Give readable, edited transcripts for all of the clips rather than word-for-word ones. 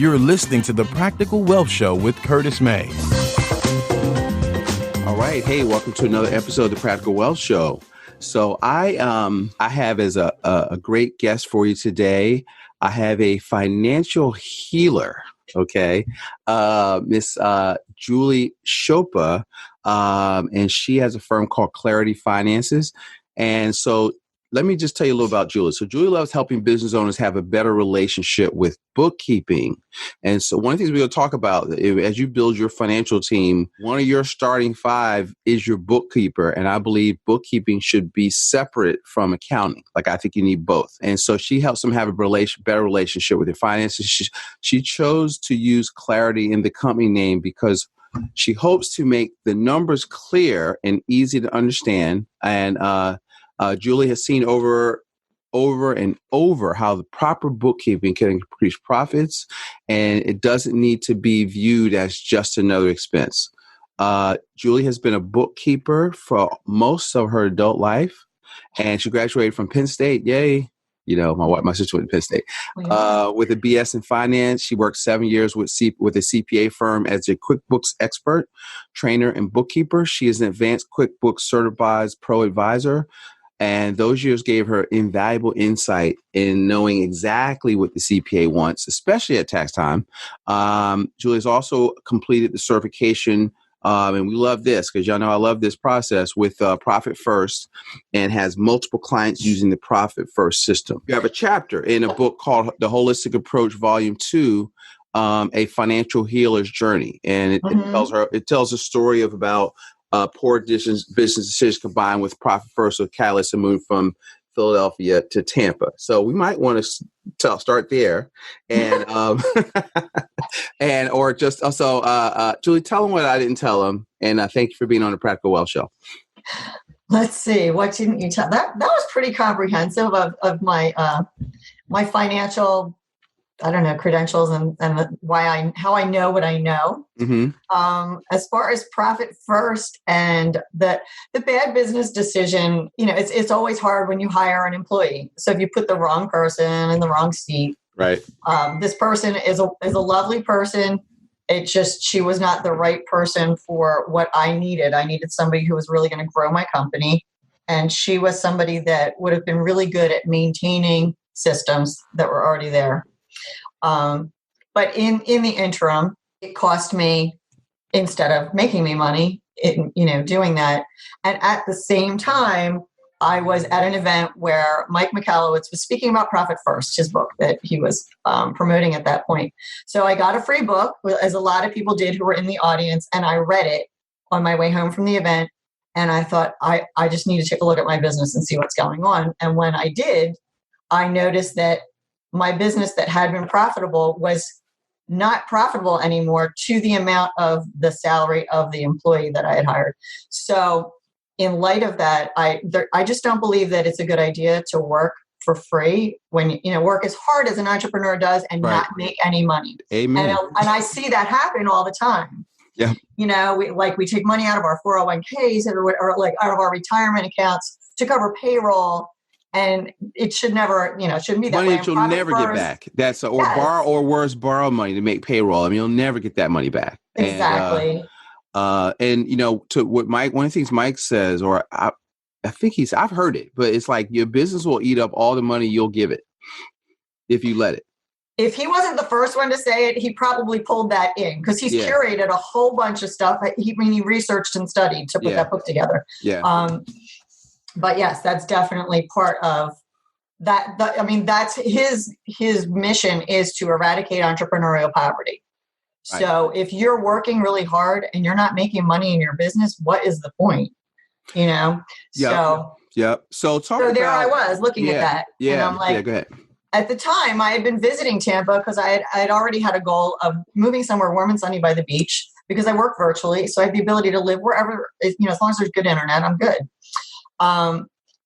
You're listening to The Practical Wealth Show with Curtis May. All right. Hey, welcome to another episode of The Practical Wealth Show. So I have as a great guest for you today, I have a financial healer, okay, Miss Julie Shopa, and she has a firm called Clarity Finances. And so let me just tell you a little about Julie. So Julie loves helping business owners have a better relationship with bookkeeping. And so one of the things we're going to talk about as you build your financial team, one of your starting 5 is your bookkeeper. And I believe bookkeeping should be separate from accounting. Like, I think you need both. And so she helps them have a better relationship with their finances. She chose to use Clarity in the company name because she hopes to make the numbers clear and easy to understand. And Julie has seen over and over how the proper bookkeeping can increase profits, and it doesn't need to be viewed as just another expense. Julie has been a bookkeeper for most of her adult life, and she graduated from Penn State. Yay. You know, my sister went to Penn State with a BS in finance. She worked 7 years with a CPA firm as a QuickBooks expert, trainer, and bookkeeper. She is an advanced QuickBooks Certified Proadvisor. And those years gave her invaluable insight in knowing exactly what the CPA wants, especially at tax time. Julie's also completed the certification, and we love this because y'all know I love this process with Profit First, and has multiple clients using the Profit First system. You have a chapter in a book called The Holistic Approach, Volume 2, A Financial Healer's Journey. And it tells a story of about poor business decisions combined with Profit First with catalyst to move from Philadelphia to Tampa. So we might want to start there, and or just also Julie, tell them what I didn't tell them, and thank you for being on the Practical Wealth Show. Let's see, what didn't you tell? That was pretty comprehensive of my my financial, I don't know, credentials and how I know what I know. Mm-hmm. As far as Profit First and the bad business decision, you know, it's always hard when you hire an employee. So if you put the wrong person in the wrong seat, right? This person is a lovely person. It's just she was not the right person for what I needed. I needed somebody who was really going to grow my company, and she was somebody that would have been really good at maintaining systems that were already there. But in the interim, it cost me, instead of making me money, doing that. And at the same time, I was at an event where Mike Michalowicz was speaking about Profit First, his book that he was promoting at that point. So I got a free book, as a lot of people did who were in the audience, and I read it on my way home from the event. And I thought, I just need to take a look at my business and see what's going on. And when I did, I noticed that my business that had been profitable was not profitable anymore to the amount of the salary of the employee that I had hired. So in light of that, I just don't believe that it's a good idea to work for free when, work as hard as an entrepreneur does and not make any money. Amen. And I see that happen all the time. Yeah. We take money out of our 401ks or like out of our retirement accounts to cover payroll. And it should never, shouldn't be that money way. that you'll never get back. That's borrow money to make payroll. I mean, you'll never get that money back. Exactly. And to what one of the things Mike says, or I think I've heard it, but it's like your business will eat up all the money you'll give it if you let it. If he wasn't the first one to say it, he probably pulled that in because he's curated a whole bunch of stuff. He researched and studied to put that book together. Yeah. But yes, that's definitely part of that. That's his mission is to eradicate entrepreneurial poverty. Right. So if you're working really hard and you're not making money in your business, what is the point? Yeah. So I was looking at that. Yeah. And I'm like, go ahead. At the time, I had been visiting Tampa because I had already had a goal of moving somewhere warm and sunny by the beach because I work virtually. So I have the ability to live wherever, as long as there's good internet, I'm good.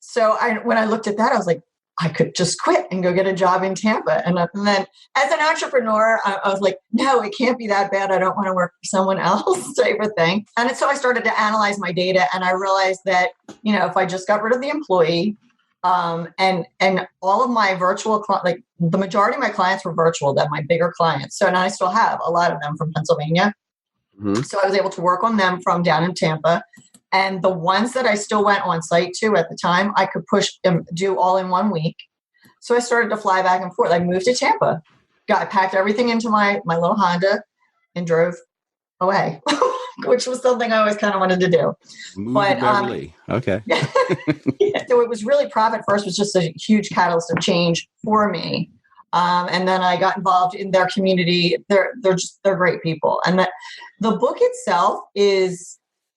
So when I looked at that, I was like, I could just quit and go get a job in Tampa. And then as an entrepreneur, I was like, no, it can't be that bad. I don't want to work for someone else type of thing. And so I started to analyze my data and I realized that, if I just got rid of the employee, And all of my virtual, like the majority of my clients were virtual, that my bigger clients. So, and I still have a lot of them from Pennsylvania. Mm-hmm. So I was able to work on them from down in Tampa. And the ones that I still went on site to at the time, I could do all in 1 week. So I started to fly back and forth. I moved to Tampa, I packed everything into my little Honda and drove away, which was something I always kind of wanted to do. Moved to Beverly. Okay. So it was really profit first, was just a huge catalyst of change for me. And then I got involved in their community. They're great people. And the book itself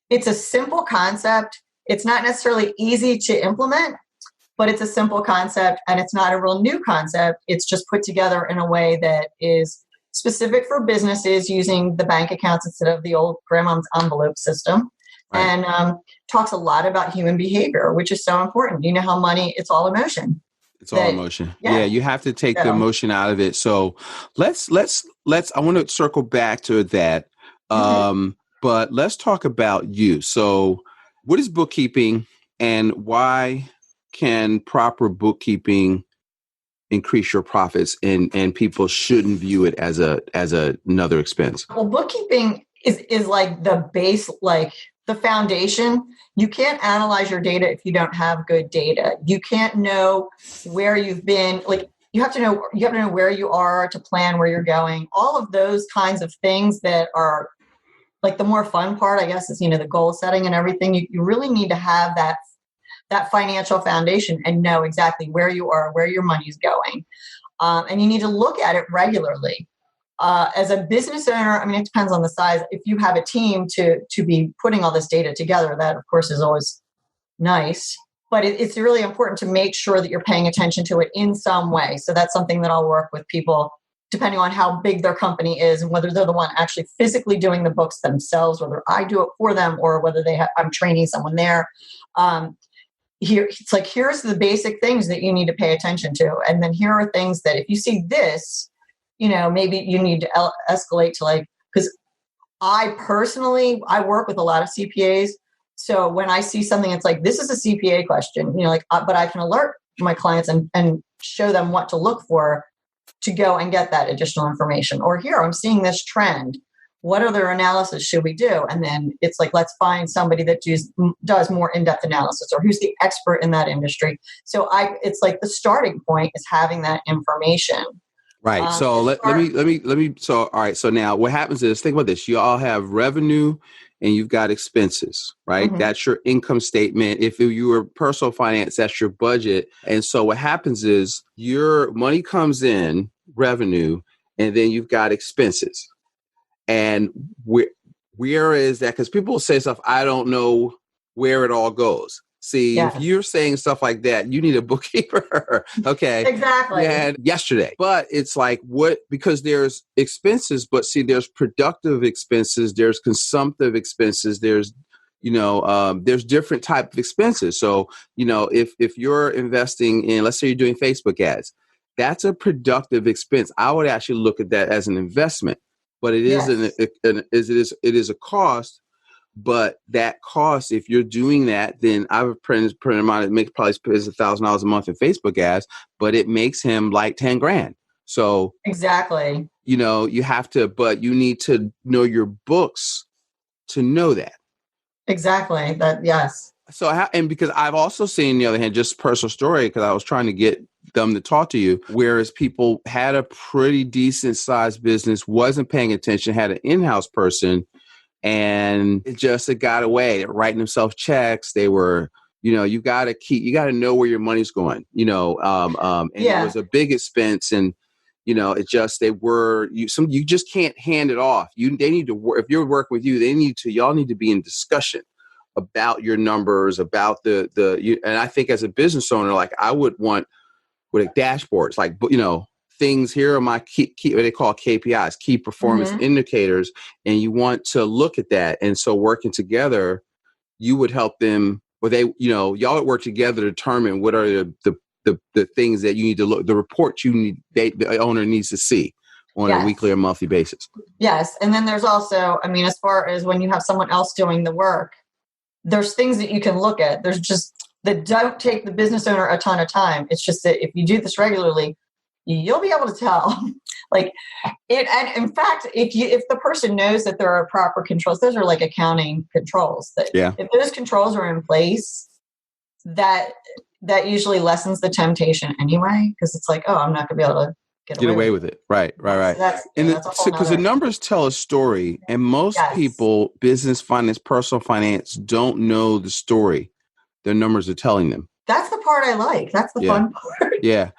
it's a simple concept. It's not necessarily easy to implement, but it's a simple concept, and it's not a real new concept. It's just put together in a way that is specific for businesses using the bank accounts instead of the old grandma's envelope system. Right. And talks a lot about human behavior, which is so important. You know how money, it's all emotion. It's all emotion. Yeah, you have to take the emotion out of it. So let's I want to circle back to that. But let's talk about you. So what is bookkeeping, and why can proper bookkeeping increase your profits, and people shouldn't view it as another expense? Well, bookkeeping is like the base, like the foundation. You can't analyze your data if you don't have good data. You can't know where you've been. Like you have to know where you are to plan where you're going. All of those kinds of things that are like the more fun part, I guess, is, the goal setting and everything. You really need to have that financial foundation and know exactly where you are, where your money's going. And you need to look at it regularly. As a business owner, it depends on the size. If you have a team to be putting all this data together, that of course is always nice. But it's really important to make sure that you're paying attention to it in some way. So that's something that I'll work with people, depending on how big their company is and whether they're the one actually physically doing the books themselves, whether I do it for them, or whether I'm training someone there. Here's the basic things that you need to pay attention to. And then here are things that if you see this, maybe you need to escalate to, because I work with a lot of CPAs. So when I see something, it's like, this is a CPA question, but I can alert my clients and show them what to look for to go and get that additional information. Or here, I'm seeing this trend. What other analysis should we do? And then it's like, let's find somebody that does more in-depth analysis, or who's the expert in that industry. So it's like the starting point is having that information. Right. So let me. So, all right. So now what happens is, think about this. You all have revenue and you've got expenses, right? Mm-hmm. That's your income statement. If you were personal finance, that's your budget. And so what happens is your money comes in, revenue, and then you've got expenses. And where is that? Because people say stuff, I don't know where it all goes. See, If you're saying stuff like that, you need a bookkeeper. Okay. Exactly. And yesterday. But it's like, because there's expenses, but see, there's productive expenses, there's consumptive expenses, there's different type of expenses. So, if you're investing in, let's say you're doing Facebook ads, that's a productive expense. I would actually look at that as an investment, but it is a cost. But that cost, if you're doing that, then I have a friend of mine that probably spends $1,000 a month in Facebook ads, but it makes him like $10,000. So exactly, you have to, but you need to know your books to know that. Exactly. That, yes. So, and because I've also seen, on the other hand, just personal story, because I was trying to get them to talk to you, whereas people had a pretty decent sized business, wasn't paying attention, had an in-house person, and it got away. They're writing themselves checks. They were, you got to know where your money's going, and it was a big expense. And, you just can't hand it off. They need to work. If you're working with you, y'all need to be in discussion about your numbers, about and I think as a business owner, like I would want with dashboards, like, things here are my key what they call KPIs, key performance indicators, and you want to look at that. And so working together, you would help them, or y'all would work together to determine what are the things that you need to look, the reports the owner needs to see on a weekly or monthly basis. Yes. And then there's also, as far as when you have someone else doing the work, there's things that you can look at. There's that don't take the business owner a ton of time. It's just that if you do this regularly, you'll be able to tell. Like it, and in fact, if the person knows that there are proper controls, those are like accounting controls. That if those controls are in place, that usually lessens the temptation anyway, because it's like, oh, I'm not going to be able to get away with it. Right. So because the numbers tell a story, and most people, business finance, personal finance, don't know the story their numbers are telling them. That's the part I like. That's the fun part. Yeah.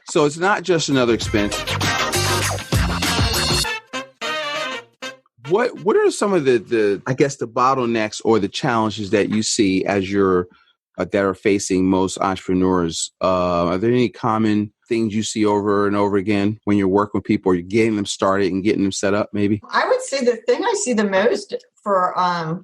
So it's not just another expense. What are some of the I guess the bottlenecks or the challenges that you see as that are facing most entrepreneurs? Are there any common things you see over and over again when you're working with people, or you're getting them started and getting them set up, maybe? I would say the thing I see the most for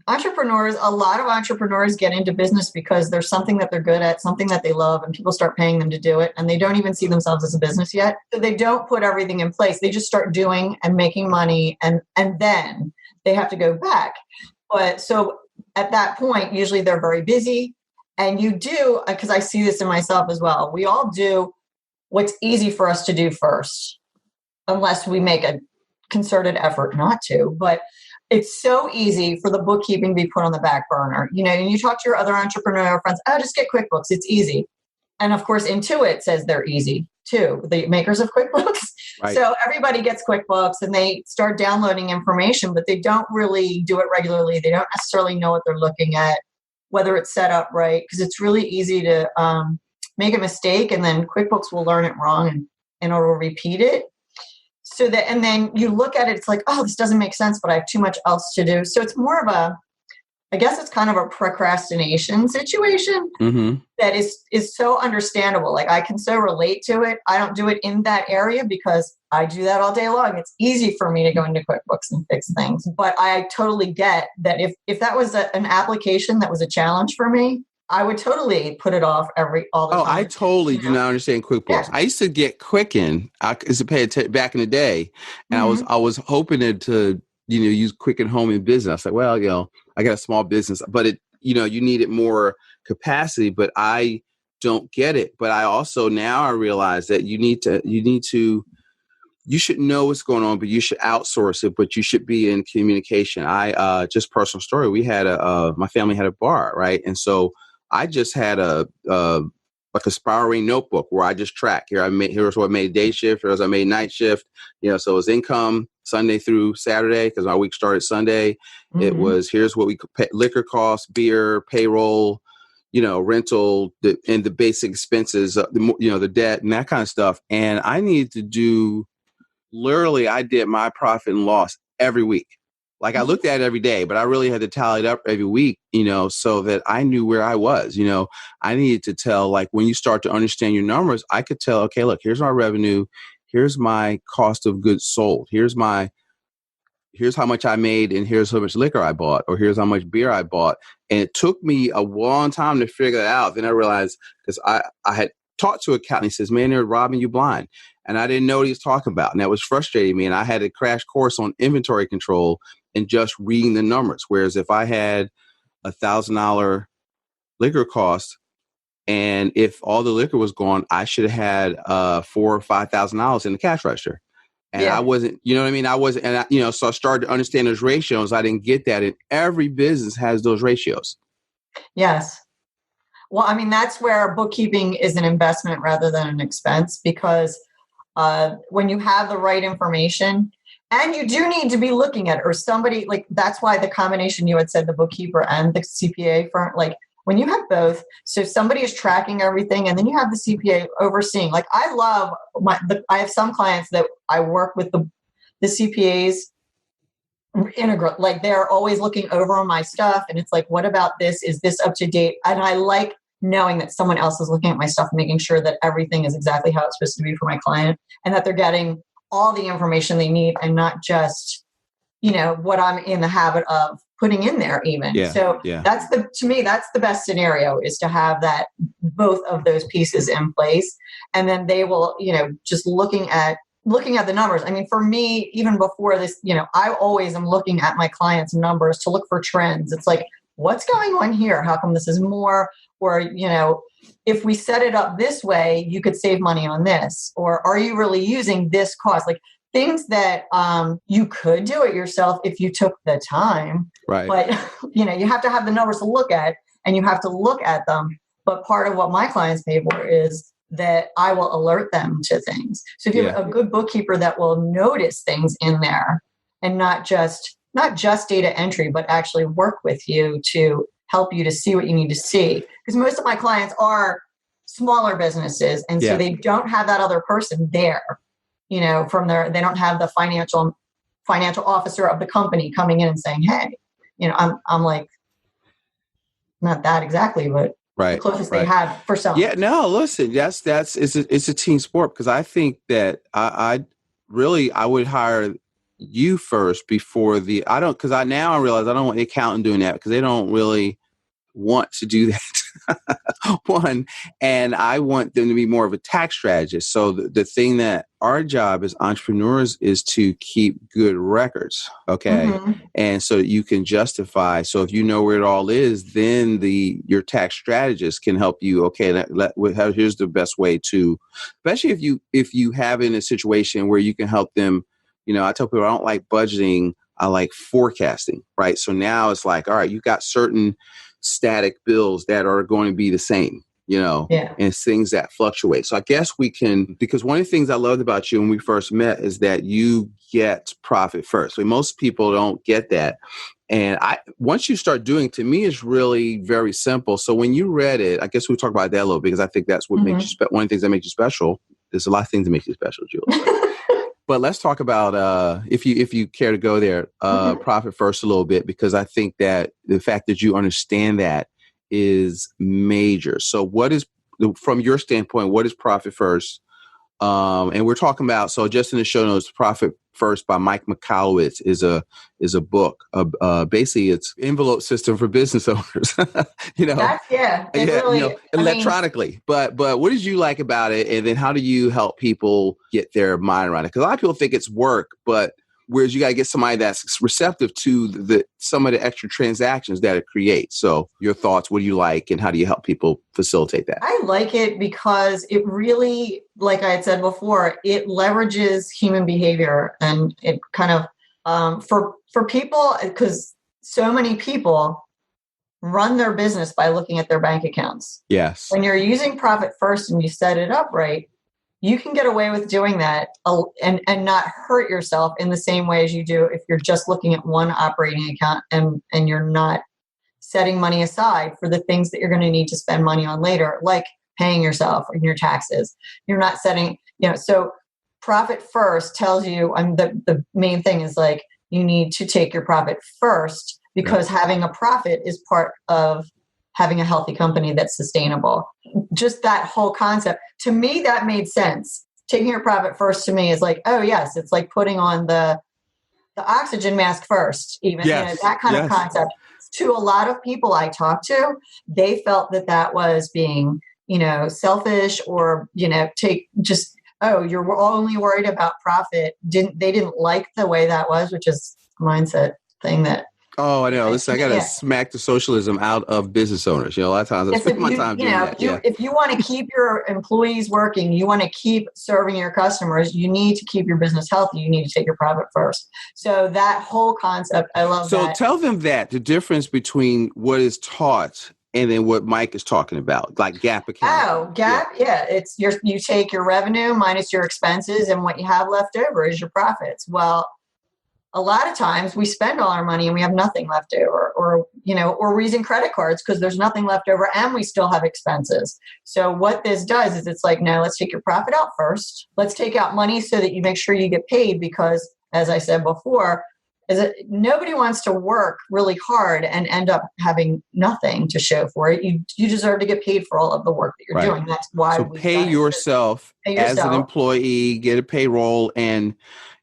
entrepreneurs, a lot of entrepreneurs get into business because there's something that they're good at, something that they love, and people start paying them to do it, and they don't even see themselves as a business yet. So they don't put everything in place. They just start doing and making money, and then they have to go back. But so at that point, usually they're very busy. And you do, because I see this in myself as well, we all do what's easy for us to do first, unless we make a concerted effort not to. But it's so easy for the bookkeeping to be put on the back burner. You know, and you talk to your other entrepreneurial friends, oh, just get QuickBooks, it's easy. And of course, Intuit says they're easy too, the makers of QuickBooks. Right. So everybody gets QuickBooks and they start downloading information, but they don't really do it regularly. They don't necessarily know what they're looking at, whether it's set up right, because it's really easy to make a mistake, and then QuickBooks will learn it wrong and it will repeat it. So that, and then you look at it, it's like, oh, this doesn't make sense, but I have too much else to do. So it's more of I guess it's kind of a procrastination situation that is so understandable. Like I can so relate to it. I don't do it in that area because I do that all day long. It's easy for me to go into QuickBooks and fix things. But I totally get that if that was an application that was a challenge for me, I would totally put it off all the time. I totally do not understand QuickBooks. Yeah. I used to get Quicken. I used to pay back in the day, and I was hoping to use Quicken Home in business. I was like, well, I got a small business, but you needed more capacity, but I don't get it. But I also now I realize that you should know what's going on, but you should outsource it, but you should be in communication. I just personal story. We had my family had a bar, right? And so I just had like a spiral ring notebook where I just track. Here's what I made day shift. Here's what I made night shift. So it was income Sunday through Saturday because my week started Sunday. It was here's what we pay, liquor costs, beer, payroll, rental, and the basic expenses, the debt and that kind of stuff. And I needed to do. Literally, I did my profit and loss every week. Like I looked at it every day, but I really had to tally it up every week, so that I knew where I was. I needed to tell, like when you start to understand your numbers, I could tell, okay, look, here's my revenue. Here's my cost of goods sold. Here's how much I made, and here's how much liquor I bought, or here's how much beer I bought. And it took me a long time to figure that out. Then I realized, because I had talked to an accountant, he says, man, they're robbing you blind. And I didn't know what he was talking about. And that was frustrating me. And I had a crash course on inventory control and just reading the numbers. Whereas if I had $1,000 liquor cost, and if all the liquor was gone, I should have had $4,000 or $5,000 in the cash register. And I wasn't, you know what I mean? I wasn't, and so I started to understand those ratios. I didn't get that. And every business has those ratios. Yes. Well, I mean, that's where bookkeeping is an investment rather than an expense, because when you have the right information, and you do need to be looking at it, or somebody, like, that's why the combination you had said, the bookkeeper and the CPA firm, like when you have both, so somebody is tracking everything and then you have the CPA overseeing. Like I have some clients that I work with the CPAs integral, like they're always looking over on my stuff. And it's like, what about this? Is this up to date? And I like knowing that someone else is looking at my stuff, making sure that everything is exactly how it's supposed to be for my client, and that they're getting all the information they need and not just, what I'm in the habit of putting in there even. So to me, that's the best scenario, is to have that, both of those pieces in place. And then they will, just looking at the numbers. I mean, for me, even before this, I always am looking at my clients' numbers to look for trends. It's like, what's going on here? How come this is more? Or, if we set it up this way, you could save money on this. Or are you really using this cost? Like things that you could do it yourself if you took the time. Right. But, you have to have the numbers to look at, and you have to look at them. But part of what my clients pay for is that I will alert them to things. So if you have a good bookkeeper that will notice things in there and not just data entry, but actually work with you to help you to see what you need to see. Because most of my clients are smaller businesses. And so they don't have that other person there, they don't have the financial officer of the company coming in and saying, hey, I'm like, not that exactly, but the closest they have for selling. Yeah, no, listen, it's a team sport, because I think that I would hire you first before because I realize I don't want the accountant doing that, because they don't really want to do that. One, and I want them to be more of a tax strategist. So the thing that our job as entrepreneurs is to keep good records. Okay. Mm-hmm. And so you can justify. So if you know where it all is, then your tax strategist can help you. Okay. Here's the best way to, especially if you have in a situation where you can help them. I tell people I don't like budgeting. I like forecasting. Right. So now it's like, all right, you got certain static bills that are going to be the same, and things that fluctuate. So I guess we can, because one of the things I loved about you when we first met is that you get profit first. So most people don't get that. And once you start doing it, to me, it's really very simple. So when you read it, I guess we'll talk about that a little bit, because I think that's what makes you one of the things that makes you special. There's a lot of things that make you special, Julie. But let's talk about, if you care to go there, profit first a little bit, because I think that the fact that you understand that is major. So from your standpoint, what is profit first? And we're talking about, so just in the show notes, Profit First by Mike Michalowicz is a book. Basically, it's envelope system for business owners. Electronically. But what did you like about it? And then how do you help people get their mind around it? Because a lot of people think it's work, but whereas you got to get somebody that's receptive to some of the extra transactions that it creates. So your thoughts, what do you like, and how do you help people facilitate that? I like it because it really, like I had said before, it leverages human behavior, and it kind of, for people, because so many people run their business by looking at their bank accounts. Yes. When you're using Profit First and you set it up right, you can get away with doing that and not hurt yourself in the same way as you do if you're just looking at one operating account and you're not setting money aside for the things that you're going to need to spend money on later, like paying yourself and your taxes. You're not setting, so Profit First tells you, the main thing is like, you need to take your profit first, because having a profit is part of having a healthy company that's sustainable. Just that whole concept, to me, that made sense. Taking your profit first to me is like, oh yes, it's like putting on the oxygen mask first, even that kind of concept. To a lot of people I talked to, they felt that was being, selfish, or, you're only worried about profit. They didn't like the way that was, which is a mindset thing that. Oh, I know. Listen, I got to smack the socialism out of business owners. A lot of times I spend my time doing that. If you want to keep your employees working, you want to keep serving your customers, you need to keep your business healthy. You need to take your profit first. So that whole concept, I love that. So tell them the difference between what is taught and then what Mike is talking about, like GAAP accounting. Oh, GAAP, it's you take your revenue minus your expenses, and what you have left over is your profits. Well, a lot of times we spend all our money and we have nothing left over, or we're using credit cards because there's nothing left over and we still have expenses. So what this does is it's like, no, let's take your profit out first. Let's take out money so that you make sure you get paid, because as I said before, nobody wants to work really hard and end up having nothing to show for it. You deserve to get paid for all of the work that you're doing. That's why we pay yourself as an employee, get a payroll, and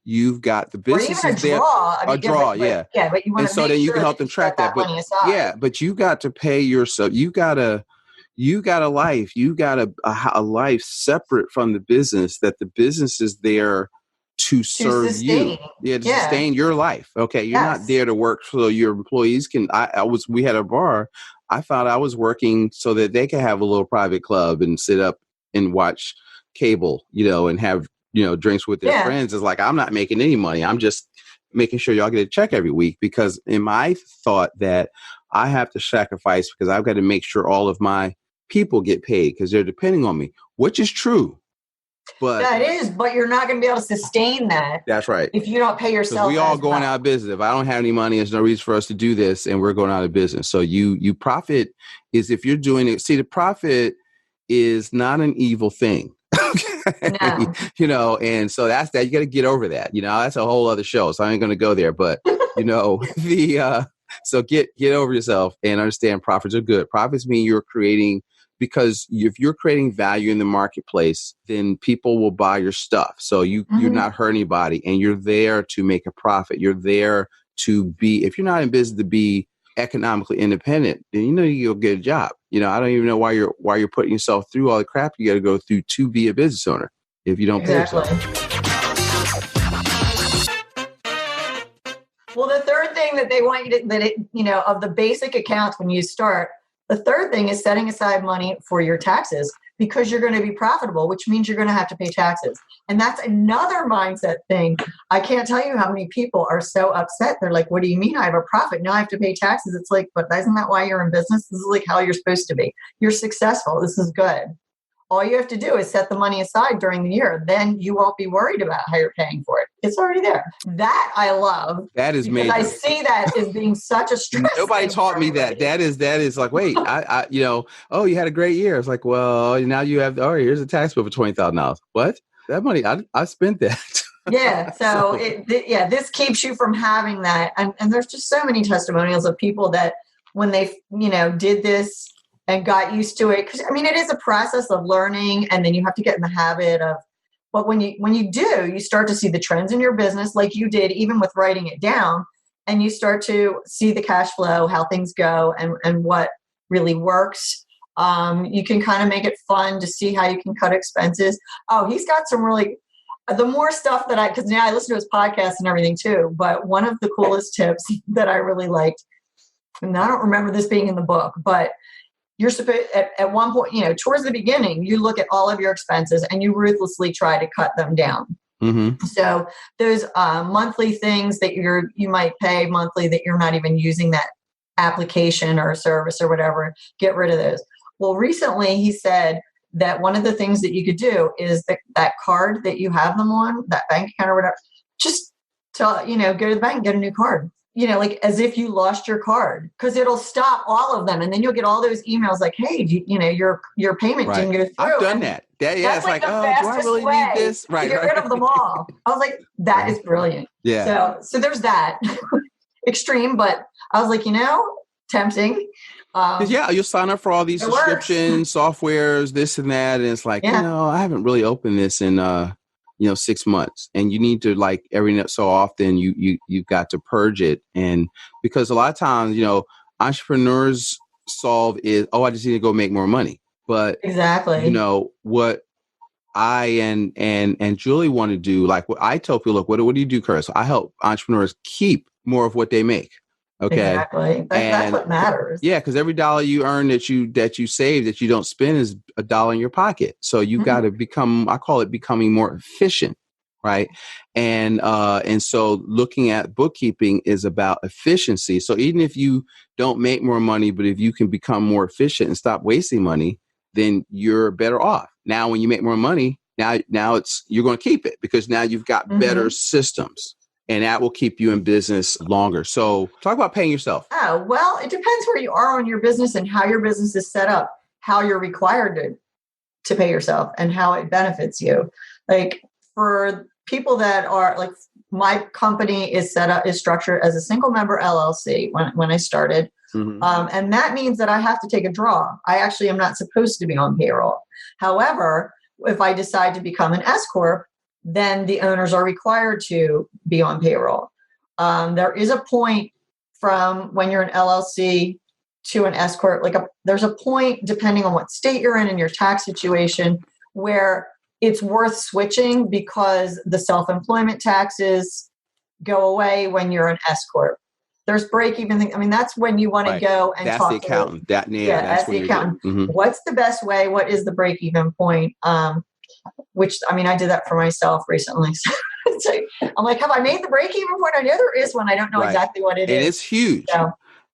you've got the business there. A draw, yeah. Yeah, but you want to. And so then you can help them track that. But but you got to pay yourself. You got a life. You got a life separate from the business. That the business is there to serve sustain. you. To sustain your life. Okay. You're not there to work so your employees can, we had a bar. I found I was working so that they could have a little private club and sit up and watch cable, and have, drinks with their friends. It's like, I'm not making any money. I'm just making sure y'all get a check every week, because in my thought that I have to sacrifice because I've got to make sure all of my people get paid because they're depending on me, which is true. But that is, but you're not going to be able to sustain that. That's right. If you don't pay yourself. We all going out of business. If I don't have any money, there's no reason for us to do this, and we're going out of business. So you profit is if you're doing it. See, the profit is not an evil thing. No. And so that's that. You got to get over that. That's a whole other show. So I ain't going to go there. But so get over yourself and understand profits are good. Profits mean you're creating. Because if you're creating value in the marketplace, then people will buy your stuff. So you're not hurting anybody, and you're there to make a profit. You're there to be, if you're not in business to be economically independent, then you'll get a job. I don't even know why you're putting yourself through all the crap you got to go through to be a business owner if you don't pay yourself. Well, the third thing that they want you to, of the basic accounts when you start, the third thing is setting aside money for your taxes, because you're going to be profitable, which means you're going to have to pay taxes. And that's another mindset thing. I can't tell you how many people are so upset. They're like, what do you mean I have a profit? Now I have to pay taxes. It's like, but isn't that why you're in business? This is like how you're supposed to be. You're successful. This is good. All you have to do is set the money aside during the year. Then you won't be worried about how you're paying for it. It's already there. That I love. That is major. I see that as being such a stress. Nobody taught me that. That is like, wait, I oh, you had a great year. It's like, well, now you have, here's a tax bill for $20,000. What? That money, I spent that. Yeah. So this keeps you from having that. And there's just so many testimonials of people that when they, did this and got used to it. Because it is a process of learning, and then you have to get in the habit of. But when you do, you start to see the trends in your business, like you did, even with writing it down, and you start to see the cash flow, how things go, and what really works. You can kind of make it fun to see how you can cut expenses. Oh, he's got some really. The more stuff because now I listen to his podcast and everything too. But one of the coolest tips that I really liked, and I don't remember this being in the book, but. You're supposed at one point, towards the beginning, you look at all of your expenses and you ruthlessly try to cut them down. Mm-hmm. So those monthly things that you might pay monthly that you're not even using that application or service or whatever, get rid of those. Well, recently he said that one of the things that you could do is that card that you have them on, that bank account or whatever, just to, go to the bank and get a new card. Like as if you lost your card, because it'll stop all of them. And then you'll get all those emails like, hey, your payment didn't go through. I've done that. It's like, oh, do I really need this? Right. Get rid of them all. I was like, that is brilliant. Yeah. So there's that. Extreme, but I was like, tempting. You'll sign up for all these subscriptions, softwares, this and that. And it's like, I haven't really opened this in 6 months, and you need to, like, every so often you've got to purge it. And because a lot of times, entrepreneurs solve is, I just need to go make more money. But exactly, what I and Julie want to do, like what I tell people, look, what do you do, Curtis? I help entrepreneurs keep more of what they make. Okay. Exactly. That's what matters. Yeah. Because every dollar you earn that you save, that you don't spend, is a dollar in your pocket. So you got to become, I call it becoming more efficient. Right. And so looking at bookkeeping is about efficiency. So even if you don't make more money, but if you can become more efficient and stop wasting money, then you're better off. Now, when you make more money, now you're going to keep it, because now you've got better systems. And that will keep you in business longer. So talk about paying yourself. Oh, well, it depends where you are on your business and how your business is set up, how you're required to pay yourself and how it benefits you. Like for people that are like, my company is structured as a single member LLC when I started. Mm-hmm. And that means that I have to take a draw. I actually am not supposed to be on payroll. However, if I decide to become an S Corp, then the owners are required to be on payroll. There is a point from when you're an LLC to an S Corp, there's a point, depending on what state you're in and your tax situation, where it's worth switching because the self-employment taxes go away when you're an S corp. There's break-even thing. I mean, that's when you want to go and that's talk the accountant. that's the accountant. What's the best way? What is the break-even point? Which, I mean, I did that for myself recently. So I'm like, have I made the break-even point? I know there is one. I don't know exactly what it is. And it's huge.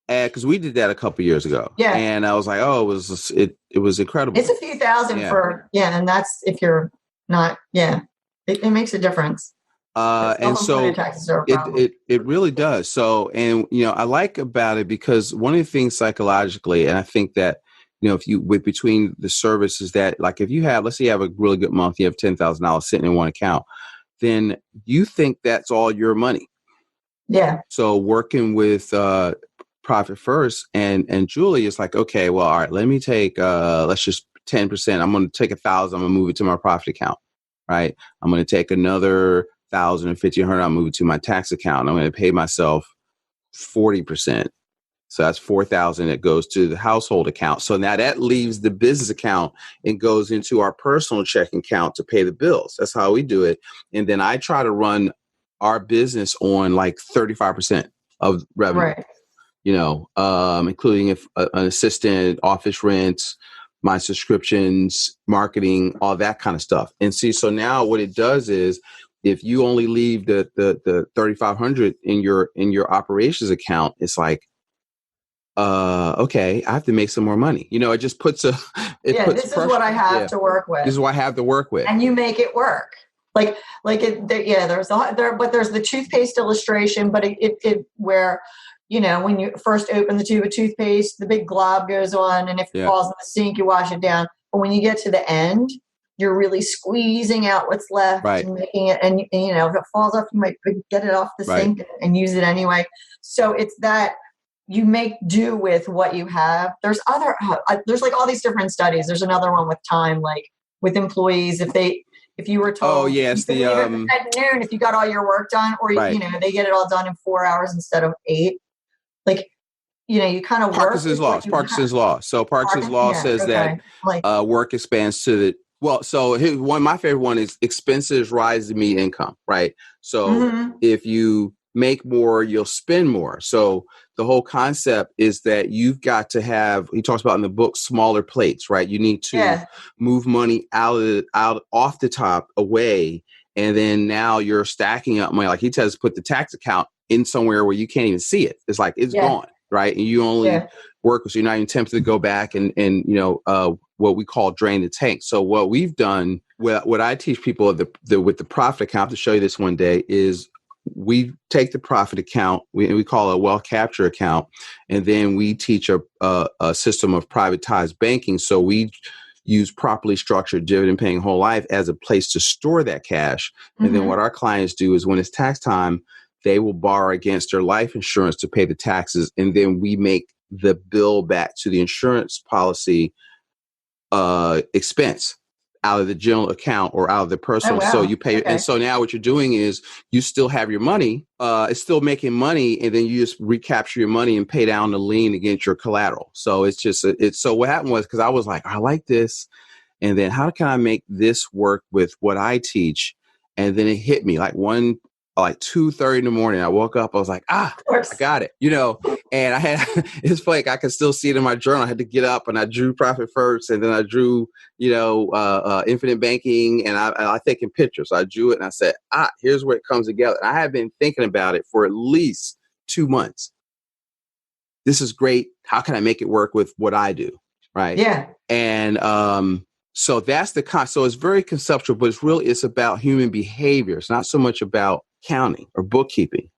Because we did that a couple years ago. Yeah. And I was like, oh, it was incredible. It's a few thousand and that's if you're not, it makes a difference. And so it really does. So, and, I like about it because one of the things psychologically, and I think that, if you, between the services that, like, if you have, let's say you have a really good month, you have $10,000 sitting in one account, then you think that's all your money. Yeah. So working with, Profit First and Julie is like, okay, well, all right, let me take, let's just 10%. I'm going to take 1,000. I'm going to move it to my profit account, right? I'm going to take another 1,000 or 1,500. I'll move it to my tax account. I'm going to pay myself 40%. So that's 4,000 that goes to the household account. So now that leaves the business account and goes into our personal checking account to pay the bills. That's how we do it. And then I try to run our business on like 35% of revenue. Right. Including an assistant, office rents, my subscriptions, marketing, all that kind of stuff. And see, so now what it does is, if you only leave the 3,500 in your operations account, it's like, okay, I have to make some more money. It just puts this is what I have to work with. This is what I have to work with, and you make it work. There's the toothpaste illustration, but it where. When you first open the tube of toothpaste, the big glob goes on, and if it falls in the sink, you wash it down. But when you get to the end, you're really squeezing out what's left and making it. And if it falls off, you might get it off the sink and use it anyway. So it's that you make do with what you have. There's like all these different studies. There's another one with time, like with employees, if you were told, at noon, if you got all your work done, or they get it all done in 4 hours instead of 8. You kind of Parkinson's law. So Parkinson's law says that work expands to the, so one of my favorite one is expenses rise to meet income, right? So if you make more, you'll spend more. So the whole concept is that you've got to have, he talks about in the book, smaller plates, right? You need to move money out off the top away. And then now you're stacking up money. Like he tells us, put the tax account in somewhere where you can't even see it. It's like, it's gone, right? And you only work, so you're not even tempted to go back and what we call drain the tank. So what we've done, what I teach people with the profit account, to show you this one day, is we take the profit account, we call it a wealth capture account, and then we teach a system of privatized banking. So we use properly structured dividend paying whole life as a place to store that cash. And then what our clients do is, when it's tax time, they will borrow against their life insurance to pay the taxes. And then we make the bill back to the insurance policy expense out of the general account or out of the personal. So you pay. And so now what you're doing is, you still have your money. It's still making money. And then you just recapture your money and pay down the lien against your collateral. So it's just, so what happened was, because I was like, I like this. And then how can I make this work with what I teach? And then it hit me like 2:30 in the morning. I woke up, I was like, I got it, and I had, it's like, I could still see it in my journal. I had to get up and I drew Profit First, and then I drew, infinite banking, and I taken pictures. So I drew it and I said, here's where it comes together. And I have been thinking about it for at least 2 months. This is great. How can I make it work with what I do? Right. Yeah. And, so that's so it's very conceptual, but it's about human behavior. It's not so much about counting or bookkeeping.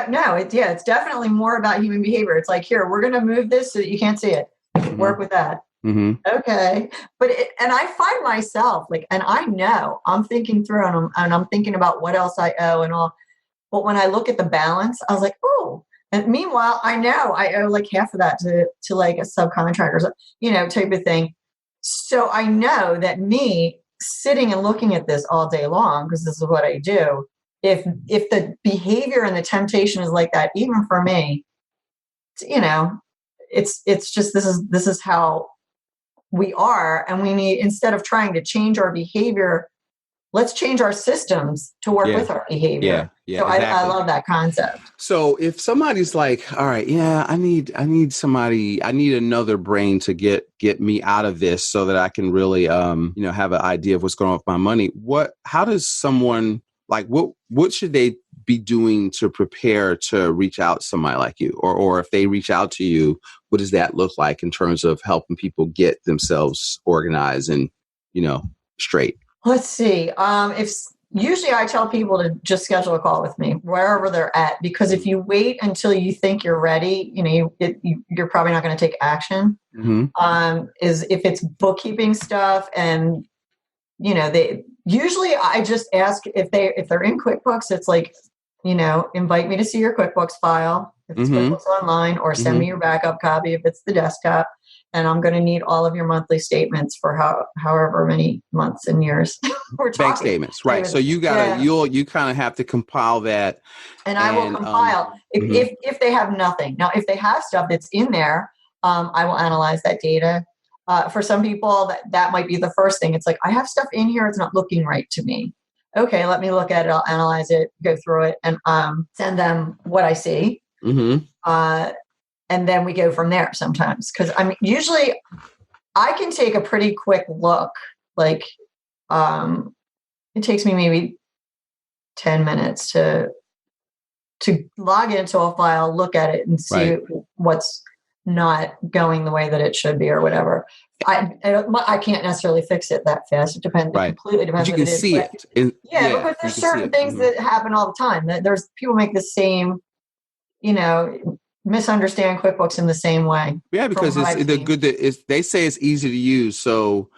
No, it's definitely more about human behavior. It's like, here, we're going to move this so that you can't see it. Work with that. Okay. But, and I find myself and I know I'm thinking through and I'm thinking about what else I owe and all. But when I look at the balance, I was like, oh, and meanwhile, I know I owe like half of that to like a subcontractor, type of thing. So I know that me sitting and looking at this all day long, because this is what I do, if the behavior and the temptation is like that, even for me, it's just, this is how we are. And we need, instead of trying to change our behavior let's change our systems to work with our behavior. Yeah, So exactly. I love that concept. So if somebody's like, all right, yeah, I need somebody, I need another brain to get me out of this so that I can really, have an idea of what's going on with my money. How does someone like, what should they be doing to prepare to reach out to somebody like you? Or if they reach out to you, what does that look like in terms of helping people get themselves organized and, straight? Let's see. Usually I tell people to just schedule a call with me wherever they're at, because if you wait until you think you're ready, you're probably not going to take action. Mm-hmm. Is if it's bookkeeping stuff, and usually I just ask if they're in QuickBooks, it's like, invite me to see your QuickBooks file if it's QuickBooks Online, or send me your backup copy if it's the desktop. And I'm going to need all of your monthly statements for however many months and years we're talking. Bank statements, right? So you you kind of have to compile that, and I will compile if they have nothing. Now, if they have stuff that's in there, I will analyze that data. For some people, that might be the first thing. It's like, I have stuff in here; it's not looking right to me. Okay, let me look at it. I'll analyze it, go through it, and send them what I see. And then we go from there sometimes. Because usually I can take a pretty quick look. Like, it takes me maybe 10 minutes to log into a file, look at it, and see what's not going the way that it should be or whatever. I can't necessarily fix it that fast. It depends. It completely depends. But you can see it. Because there's certain things that happen all the time. There's people make the same, misunderstand QuickBooks in the same way. Yeah, because they say it's easy to use. So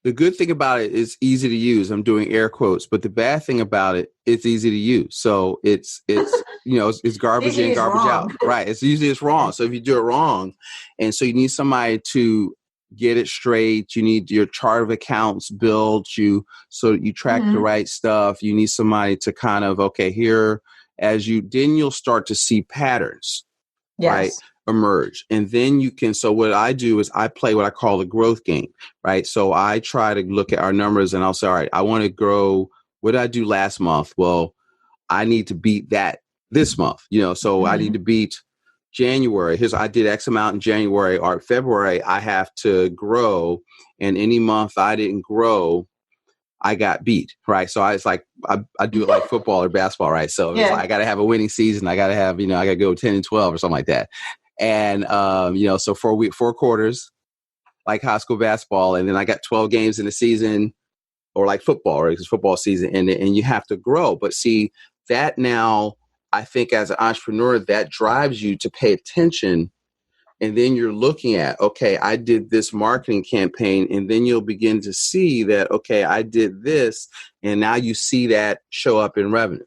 the good thing about it is easy to use. I'm doing air quotes, but the bad thing about it, it's easy to use. So it's it's garbage in, garbage out. Right. It's wrong. So if you do it wrong, and so you need somebody to get it straight, you need your chart of accounts built, so that you track the right stuff. You need somebody to kind of, here, then you'll start to see patterns. Yes. Right, emerge. And then you can, so what I do is I play what I call the growth game, right? So I try to look at our numbers and I'll say, all right, I want to grow. What did I do last month? Well, I need to beat that this month, so I need to beat January. I did X amount in January, or February, I have to grow. And any month I didn't grow, I got beat, right? So it's like, I do it like football or basketball, right? So it's like, I got to have a winning season. I got to have, I got to go 10 and 12 or something like that. And, so 4 quarters, like high school basketball. And then I got 12 games in the season, or like football, or it's football season. And you have to grow. But see, that now, I think as an entrepreneur, that drives you to pay attention. And then you're looking at, I did this marketing campaign, and then you'll begin to see that, I did this, and now you see that show up in revenue.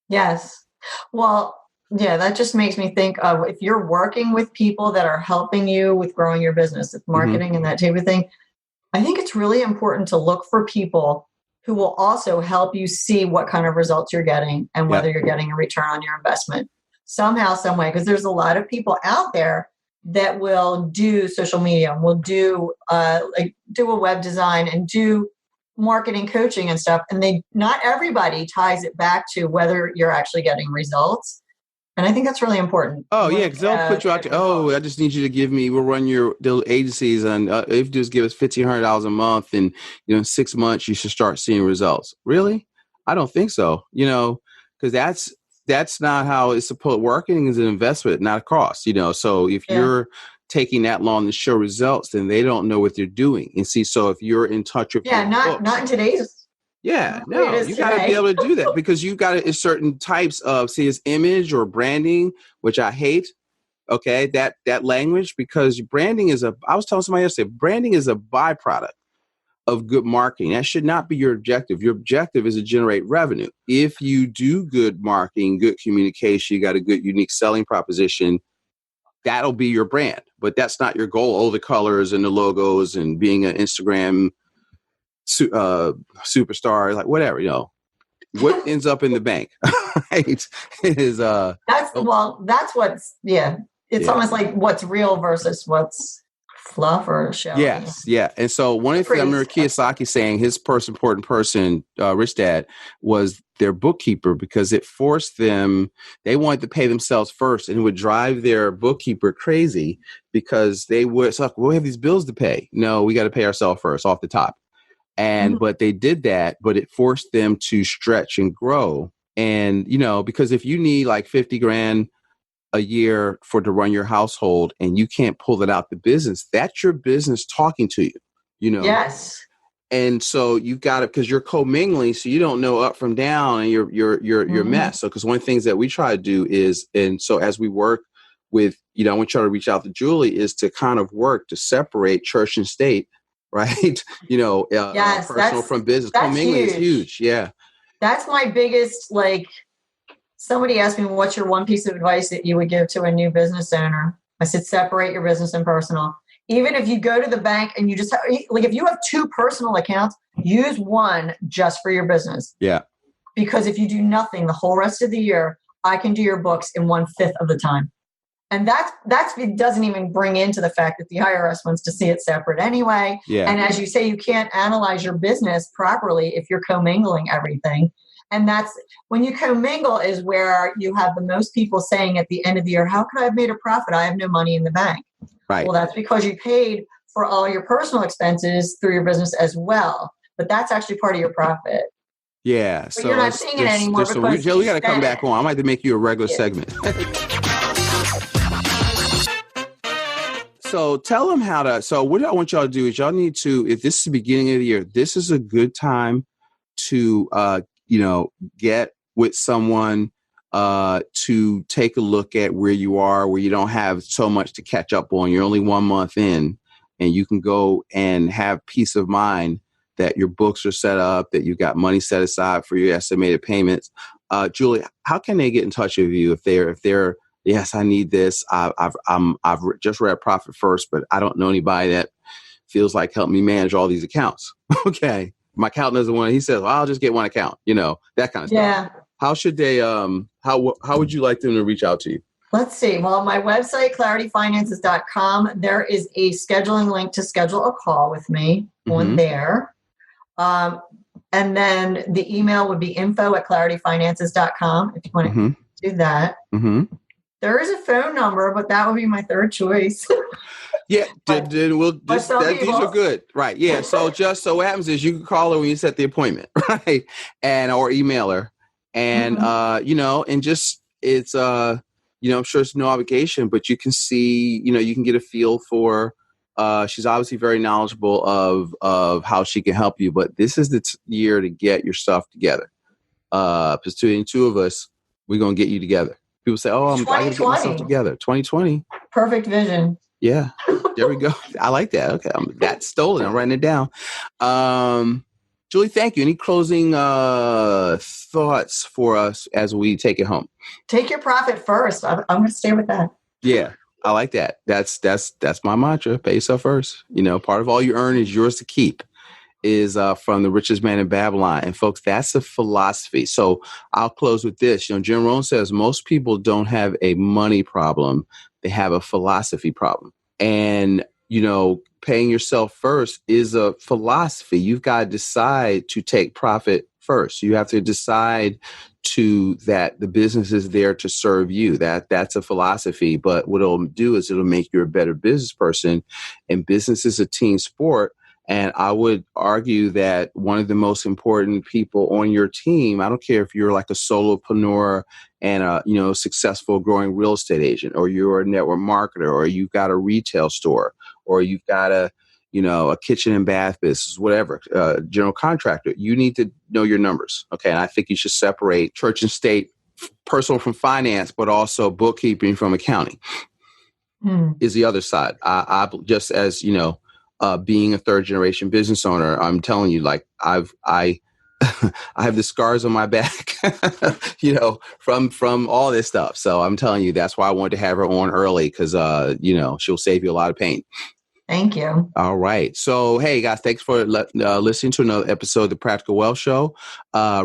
Yes. Well, yeah, that just makes me think of, if you're working with people that are helping you with growing your business, with marketing and that type of thing, I think it's really important to look for people who will also help you see what kind of results you're getting and whether you're getting a return on your investment somehow, some way. Because there's a lot of people out there that will do social media, will do do a web design and do marketing coaching and stuff. And not everybody ties it back to whether you're actually getting results. And I think that's really important. Oh, yeah, because they'll put you out to, I just need you to give me, we'll run your agencies, and if you just give us $1,500 a month, and in 6 months, you should start seeing results. Really? I don't think so, because that's not how it's supposed. Working is an investment, not a cost, So if you're taking that long to show results, then they don't know what they're doing. And see, so if you're in touch with not in today's. Yeah, no, you got to be able to do that, because you got to, certain types of, it's image or branding, which I hate. Okay, that language, because branding I was telling somebody yesterday, branding is a byproduct of good marketing. That should not be your objective. Your objective is to generate revenue. If you do good marketing, good communication, you got a good, unique selling proposition, that'll be your brand. But that's not your goal. Oh, the colors and the logos and being an Instagram superstar, like whatever, what ends up in the bank, right? Is that's what's it's almost like what's real versus what's fluff or show. Yes, yeah. And so one of the things I remember Kiyosaki saying, his important person, Rich Dad, was their bookkeeper, because it forced them, they wanted to pay themselves first, and it would drive their bookkeeper crazy because they would, it's like, well, we have these bills to pay. No, we got to pay ourselves first off the top. And, but they did that, but it forced them to stretch and grow. And, because if you need like 50 grand a year to run your household and you can't pull it out the business, that's your business talking to you, Yes. And so you've got to, because you're commingling, so you don't know up from down, and you're mess. So, because one of the things that we try to do is, and so as we work with, I want you to reach out to Julie, is to kind of work to separate church and state, right? Yes, personal from business. Commingling is huge. Yeah. That's my biggest, somebody asked me, what's your one piece of advice that you would give to a new business owner? I said, separate your business and personal. Even if you go to the bank and you just have, if you have 2 personal accounts, use one just for your business. Yeah. Because if you do nothing the whole rest of the year, I can do your books in 1/5 of the time. And that's it doesn't even bring into the fact that the IRS wants to see it separate anyway. Yeah. And as you say, you can't analyze your business properly if you're commingling everything. And that's when you commingle is where you have the most people saying at the end of the year, how could I have made a profit? I have no money in the bank. Right. Well, that's because you paid for all your personal expenses through your business as well. But that's actually part of your profit. Yeah. But so you're not seeing it anymore. We got to come back on. I might have to make you a regular segment. So tell them so what I want y'all to do is y'all need to, if this is the beginning of the year, this is a good time to, get with someone to take a look at where you are, where you don't have so much to catch up on. You're only 1 month in, and you can go and have peace of mind that your books are set up, that you've got money set aside for your estimated payments. Julie, how can they get in touch with you if they're yes, I need this. I've just read Profit First, but I don't know anybody that feels like help me manage all these accounts. Okay. My accountant doesn't want it. He says, well, I'll just get one account, that kind of stuff. How should they, how would you like them to reach out to you? Let's see. Well, my website, clarityfinances.com, there is a scheduling link to schedule a call with me on there. And then the email would be info@clarityfinances.com if you want to do that. There is a phone number, but that would be my third choice. Yeah, these are good. Right. Yeah. So what happens is you can call her when you set the appointment, right? Or email her. And, and just, it's, I'm sure it's no obligation, but you can see, you can get a feel for, she's obviously very knowledgeable of how she can help you, but this is the year to get your stuff together. Because between the 2 of us, we're going to get you together. People say, I got to get myself together. 2020. Perfect vision. Yeah. There we go. I like that. Okay. That's stolen. I'm writing it down. Julie, thank you. Any closing thoughts for us as we take it home? Take your profit first. I'm going to stay with that. Yeah. I like that. That's my mantra. Pay yourself first. Part of all you earn is yours to keep. Is from The Richest Man in Babylon. And folks, that's a philosophy. So I'll close with this. Jim Rohn says most people don't have a money problem. They have a philosophy problem. And, paying yourself first is a philosophy. You've got to decide to take profit first. You have to decide that the business is there to serve you. That's a philosophy. But what it'll do is it'll make you a better business person. And business is a team sport. And I would argue that one of the most important people on your team, I don't care if you're like a solopreneur and a successful growing real estate agent, or you're a network marketer, or you've got a retail store, or you've got a kitchen and bath business, whatever, general contractor, you need to know your numbers. Okay. And I think you should separate church and state, personal from finance, but also bookkeeping from accounting is the other side. I just as, being a third generation business owner, I'm telling you, like I have the scars on my back, from all this stuff. So I'm telling you, that's why I wanted to have her on early, because, she'll save you a lot of pain. Thank you. All right. So, hey guys, thanks for listening to another episode of the Practical Wealth Show.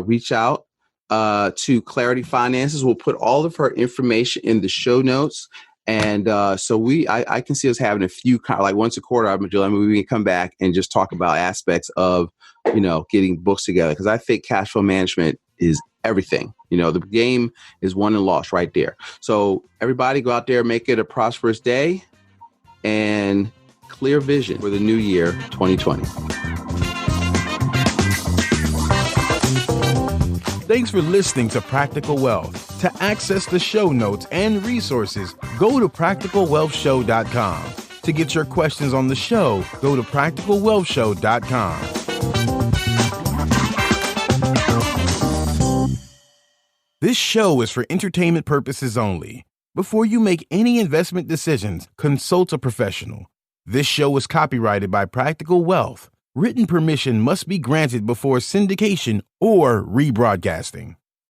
Reach out to Clarity Finances. We'll put all of her information in the show notes. And so I can see us having a few, like once a quarter, we can come back and just talk about aspects of, getting books together. Because I think cash flow management is everything. The game is won and lost right there. So everybody go out there, make it a prosperous day and clear vision for the new year, 2020. Thanks for listening to Practical Wealth. To access the show notes and resources, go to practicalwealthshow.com. To get your questions on the show, go to practicalwealthshow.com. This show is for entertainment purposes only. Before you make any investment decisions, consult a professional. This show is copyrighted by Practical Wealth. Written permission must be granted before syndication or rebroadcasting.